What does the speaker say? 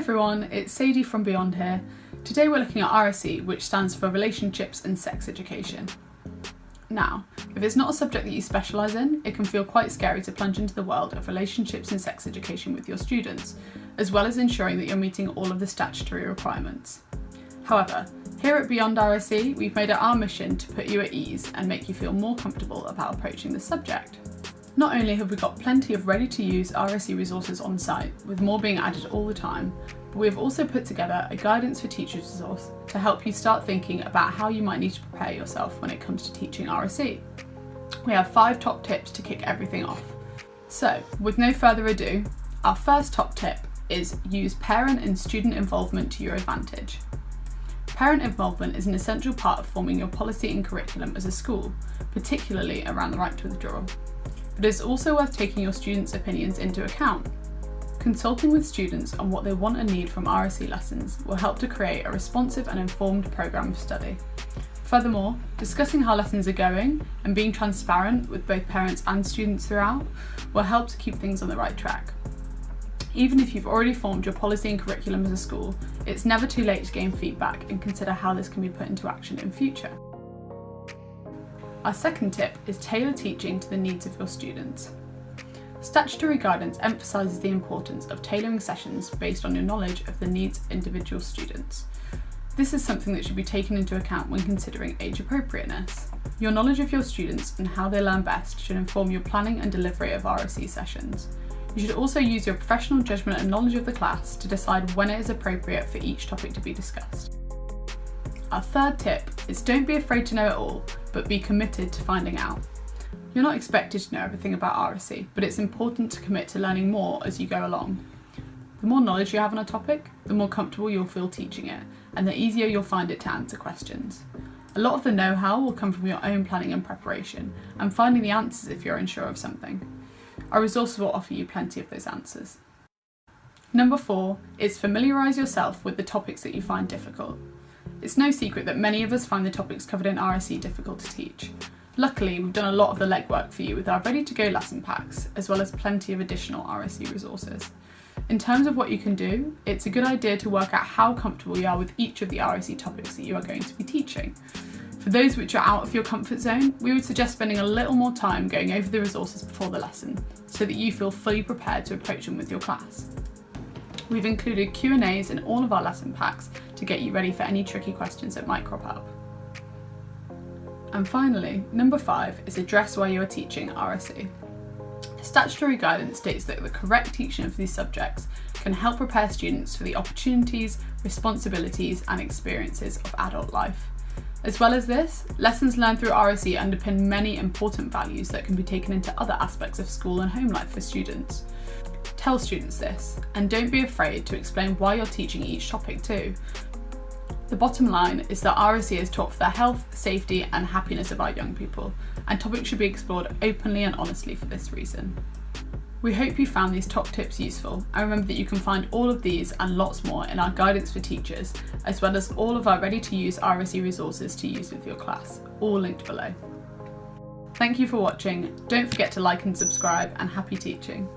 everyone, it's Sadie from Beyond here. Today we're looking at RSE, which stands for Relationships and Sex Education. Now, if it's not a subject that you specialise in, it can feel quite scary to plunge into the world of relationships and sex education with your students, as well as ensuring that you're meeting all of the statutory requirements. However, here at Beyond RSE, we've made it our mission to put you at ease and make you feel more comfortable about approaching this subject. Not only have we got plenty of ready-to-use RSE resources on site, with more being added all the time, but we have also put together a Guidance for Teachers resource to help you start thinking about how you might need to prepare yourself when it comes to teaching RSE. We have 5 top tips to kick everything off. So, with no further ado, our first top tip is use parent and student involvement to your advantage. Parent involvement is an essential part of forming your policy and curriculum as a school, particularly around the right to withdraw. But it's also worth taking your students' opinions into account. Consulting with students on what they want and need from RSE lessons will help to create a responsive and informed programme of study. Furthermore, discussing how lessons are going and being transparent with both parents and students throughout will help to keep things on the right track. Even if you've already formed your policy and curriculum as a school, it's never too late to gain feedback and consider how this can be put into action in future. Our second tip is tailor teaching to the needs of your students. Statutory guidance emphasises the importance of tailoring sessions based on your knowledge of the needs of individual students. This is something that should be taken into account when considering age appropriateness. Your knowledge of your students and how they learn best should inform your planning and delivery of RSE sessions. You should also use your professional judgment and knowledge of the class to decide when it is appropriate for each topic to be discussed. Our third tip is don't be afraid to know it all, but be committed to finding out. You're not expected to know everything about RSE, but it's important to commit to learning more as you go along. The more knowledge you have on a topic, the more comfortable you'll feel teaching it, and the easier you'll find it to answer questions. A lot of the know-how will come from your own planning and preparation, and finding the answers if you're unsure of something. Our resources will offer you plenty of those answers. Number 4 is familiarise yourself with the topics that you find difficult. It's no secret that many of us find the topics covered in RSE difficult to teach. Luckily, we've done a lot of the legwork for you with our ready-to-go lesson packs, as well as plenty of additional RSE resources. In terms of what you can do, it's a good idea to work out how comfortable you are with each of the RSE topics that you are going to be teaching. For those which are out of your comfort zone, we would suggest spending a little more time going over the resources before the lesson, so that you feel fully prepared to approach them with your class. We've included Q&As in all of our lesson packs to get you ready for any tricky questions that might crop up. And finally, number 5 is address why you are teaching RSE. Statutory guidance states that the correct teaching of these subjects can help prepare students for the opportunities, responsibilities and experiences of adult life. As well as this, lessons learned through RSE underpin many important values that can be taken into other aspects of school and home life for students. Tell students this, and don't be afraid to explain why you're teaching each topic too. The bottom line is that RSE is taught for the health, safety and happiness of our young people, and topics should be explored openly and honestly for this reason. We hope you found these top tips useful, and remember that you can find all of these and lots more in our Guidance for Teachers, as well as all of our ready-to-use RSE resources to use with your class, all linked below. Thank you for watching, don't forget to like and subscribe, and happy teaching!